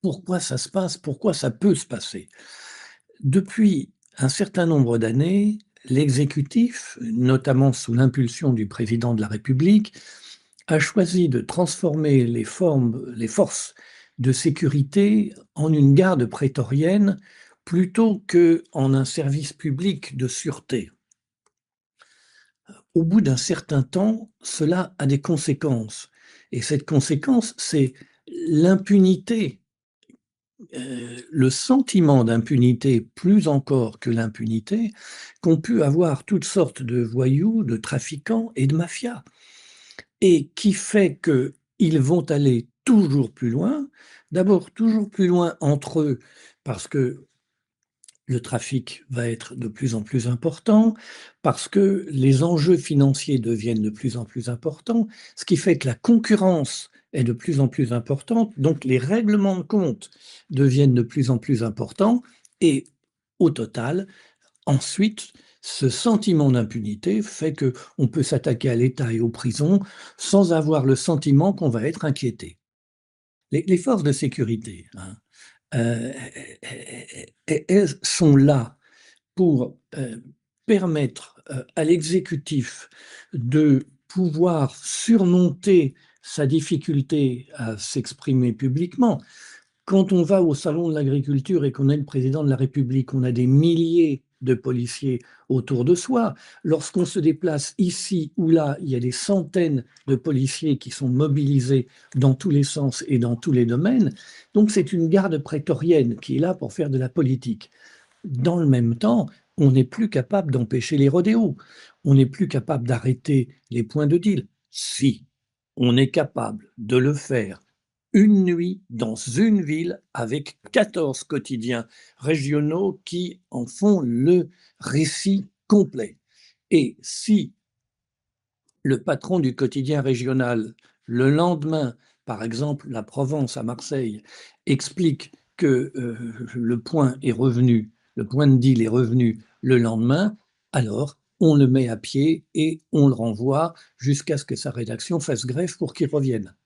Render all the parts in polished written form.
pourquoi ça se passe, pourquoi ça peut se passer. Depuis un certain nombre d'années, l'exécutif, notamment sous l'impulsion du président de la République, a choisi de transformer les forces de sécurité en une garde prétorienne plutôt qu'en un service public de sûreté. Au bout d'un certain temps, cela a des conséquences et cette conséquence, c'est l'impunité, le sentiment d'impunité plus encore que l'impunité qu'ont pu avoir toutes sortes de voyous, de trafiquants et de mafias et qui fait qu'ils vont aller toujours plus loin. D'abord, toujours plus loin entre eux parce que le trafic va être de plus en plus important, parce que les enjeux financiers deviennent de plus en plus importants, ce qui fait que la concurrence est de plus en plus importante, donc les règlements de compte deviennent de plus en plus importants et au total, ensuite, ce sentiment d'impunité fait qu'on peut s'attaquer à l'État et aux prisons sans avoir le sentiment qu'on va être inquiété. Les forces de sécurité, hein, Heu, elles sont là pour, permettre, à l'exécutif de pouvoir surmonter sa difficulté à s'exprimer publiquement. Quand on va au salon de l'agriculture et qu'on est le président de la République, on a des milliers de policiers autour de soi. Lorsqu'on se déplace ici ou là, il y a des centaines de policiers qui sont mobilisés dans tous les sens et dans tous les domaines. Donc c'est une garde prétorienne qui est là pour faire de la politique. Dans le même temps, on n'est plus capable d'empêcher les rodéos. On n'est plus capable d'arrêter les points de deal. Si, on est capable de le faire une nuit dans une ville avec 14 quotidiens régionaux qui en font le récit complet. Et si le patron du quotidien régional, le lendemain, par exemple, la Provence à Marseille, explique que le point est revenu, le point de deal est revenu le lendemain, alors on le met à pied et on le renvoie jusqu'à ce que sa rédaction fasse grève pour qu'il revienne.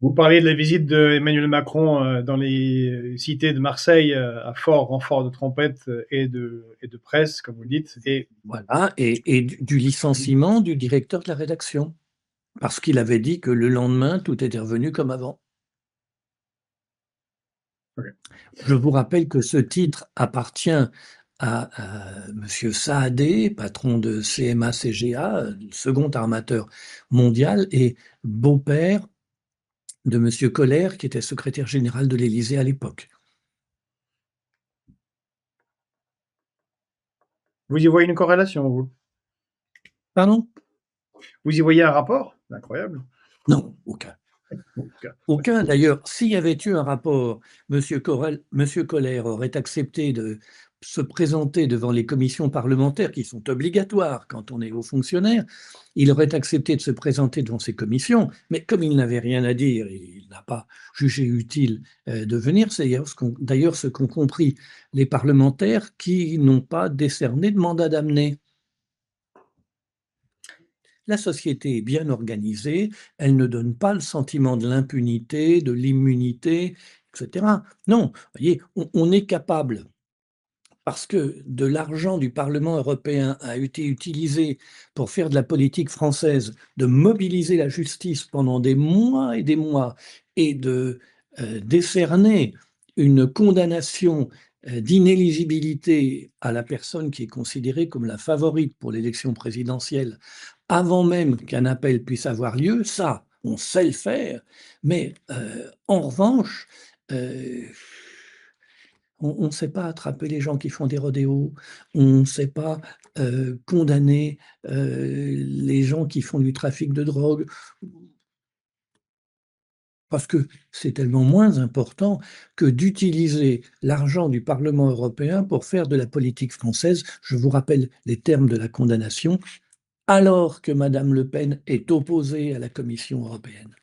Vous parliez de la visite d'Emmanuel Macron dans les cités de Marseille à fort renfort de trompettes et de presse, comme vous le dites. Et Voilà, et du licenciement du directeur de la rédaction, parce qu'il avait dit que le lendemain, tout était revenu comme avant. okay. Je vous rappelle que ce titre appartient à monsieur Saadé, patron de CMA-CGA, second armateur mondial et beau-père de monsieur Koller, qui était secrétaire général de l'Élysée à l'époque. Vous y voyez une corrélation, vous? Pardon? Vous y voyez un rapport? Incroyable. Non, aucun. Okay. Aucun. D'ailleurs, s'il y avait eu un rapport, monsieur Koller aurait accepté de se présenter devant les commissions parlementaires qui sont obligatoires quand on est haut fonctionnaire. Il aurait accepté de se présenter devant ces commissions, mais comme il n'avait rien à dire, il n'a pas jugé utile de venir. C'est d'ailleurs ce qu'ont compris les parlementaires qui n'ont pas décerné de mandat d'amener. La société est bien organisée, elle ne donne pas le sentiment de l'impunité, de l'immunité, etc. Non, vous voyez, on est capable, parce que de l'argent du Parlement européen a été utilisé pour faire de la politique française, de mobiliser la justice pendant des mois et de décerner une condamnation d'inéligibilité à la personne qui est considérée comme la favorite pour l'élection présidentielle avant même qu'un appel puisse avoir lieu, ça, on sait le faire, mais en revanche, on ne sait pas attraper les gens qui font des rodéos, on ne sait pas condamner les gens qui font du trafic de drogue, parce que c'est tellement moins important que d'utiliser l'argent du Parlement européen pour faire de la politique française. Je vous rappelle les termes de la condamnation alors que Madame Le Pen est opposée à la Commission européenne.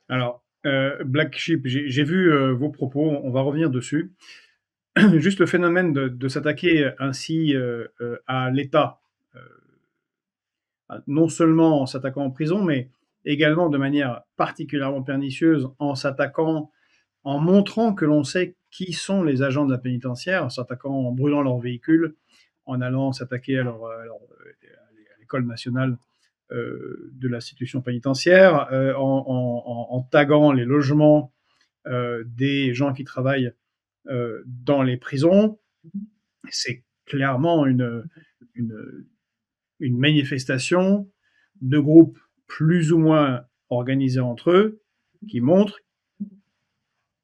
Alors, Black Sheep, j'ai vu vos propos, on va revenir dessus. Juste le phénomène de s'attaquer ainsi à l'État, non seulement en s'attaquant en prison, mais également de manière particulièrement pernicieuse en montrant que l'on sait qui sont les agents de la pénitentiaire, en s'attaquant, en brûlant leurs véhicules, en allant s'attaquer à l'école nationale de l'institution pénitentiaire, en taguant les logements des gens qui travaillent dans les prisons. C'est clairement une, une manifestation de groupes plus ou moins organisés entre eux qui montrent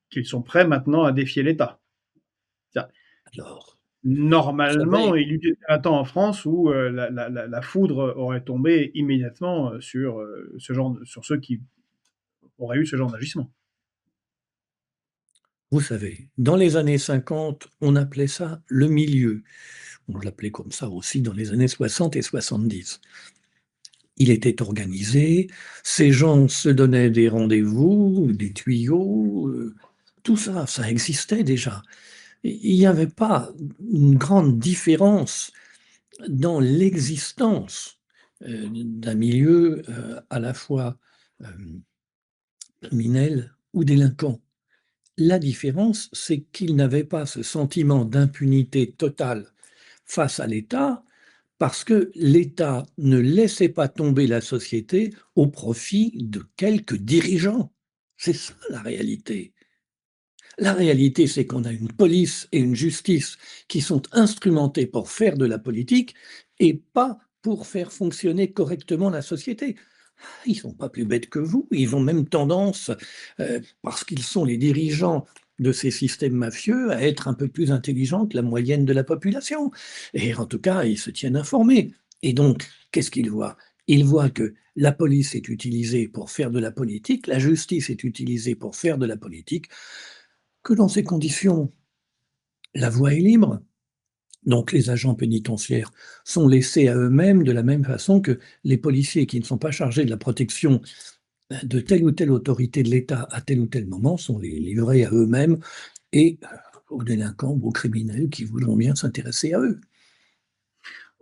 qu'ils sont prêts maintenant à défier l'État. Alors, vous Normalement, savez, il y eut un temps en France où la foudre aurait tombé immédiatement sur, sur ceux qui auraient eu ce genre d'agissement. vous savez, dans les années 50, on appelait ça le milieu. On l'appelait comme ça aussi dans les années 60 et 70. Il était organisé, ces gens se donnaient des rendez-vous, des tuyaux, tout ça, ça existait déjà. Il n'y avait pas une grande différence dans l'existence d'un milieu à la fois criminel ou délinquant. La différence, c'est qu'il n'avait pas ce sentiment d'impunité totale face à l'État, parce que l'État ne laissait pas tomber la société au profit de quelques dirigeants. C'est ça la réalité. La réalité, c'est qu'on a une police et une justice qui sont instrumentées pour faire de la politique et pas pour faire fonctionner correctement la société. Ils sont pas plus bêtes que vous, ils ont même tendance, parce qu'ils sont les dirigeants de ces systèmes mafieux, à être un peu plus intelligents que la moyenne de la population. Et en tout cas, ils se tiennent informés. Et donc, qu'est-ce qu'ils voient? Ils voient que la police est utilisée pour faire de la politique, la justice est utilisée pour faire de la politique, que dans ces conditions, la voie est libre. Donc les agents pénitentiaires sont laissés à eux-mêmes de la même façon que les policiers qui ne sont pas chargés de la protection de telle ou telle autorité de l'État à tel ou tel moment sont livrés à eux-mêmes et aux délinquants ou aux criminels qui voudront bien s'intéresser à eux.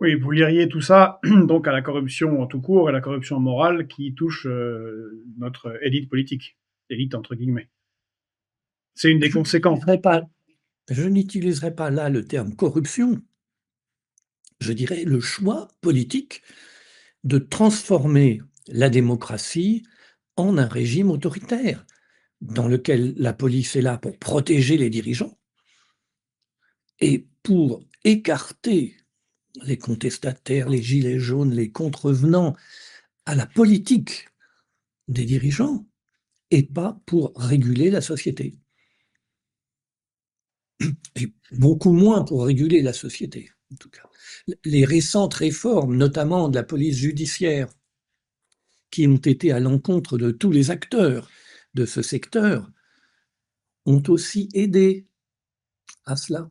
Oui, vous liriez tout ça donc à la corruption en tout court et la corruption morale qui touche notre élite politique, élite entre guillemets. C'est une des Je conséquences. n'utiliserai pas, je n'utiliserai pas là le terme corruption, je dirais le choix politique de transformer la démocratie en un régime autoritaire, dans lequel la police est là pour protéger les dirigeants et pour écarter les contestataires, les gilets jaunes, les contrevenants à la politique des dirigeants et pas pour réguler la société. Et beaucoup moins pour réguler la société, en tout cas. Les récentes réformes, notamment de la police judiciaire, qui ont été à l'encontre de tous les acteurs de ce secteur, ont aussi aidé à cela.